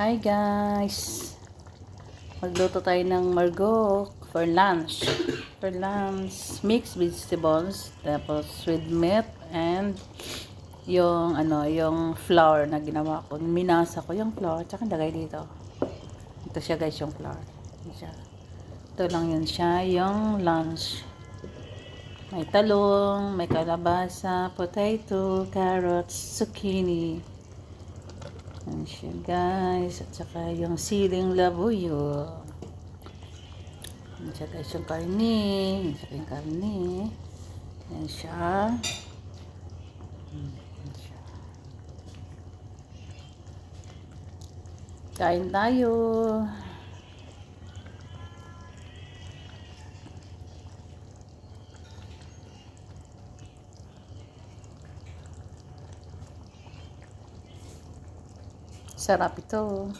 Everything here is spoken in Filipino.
Hi guys! Magluto tayo ng margok for lunch. For lunch, mixed vegetables, tapos with meat and yung flour na ginawa ko. Minasa ko yung flour, tsaka lagay dito. Ito siya guys, yung flour. Ito lang yun siya, yung lunch. May talong, may kalabasa, potato, carrots, zucchini. Yan siya guys. At saka yung siling labuyo. Yan siya guys yung karne. Yan siya yung karne. Yan siya. Yan siya. Kain tayo. Sarap ito.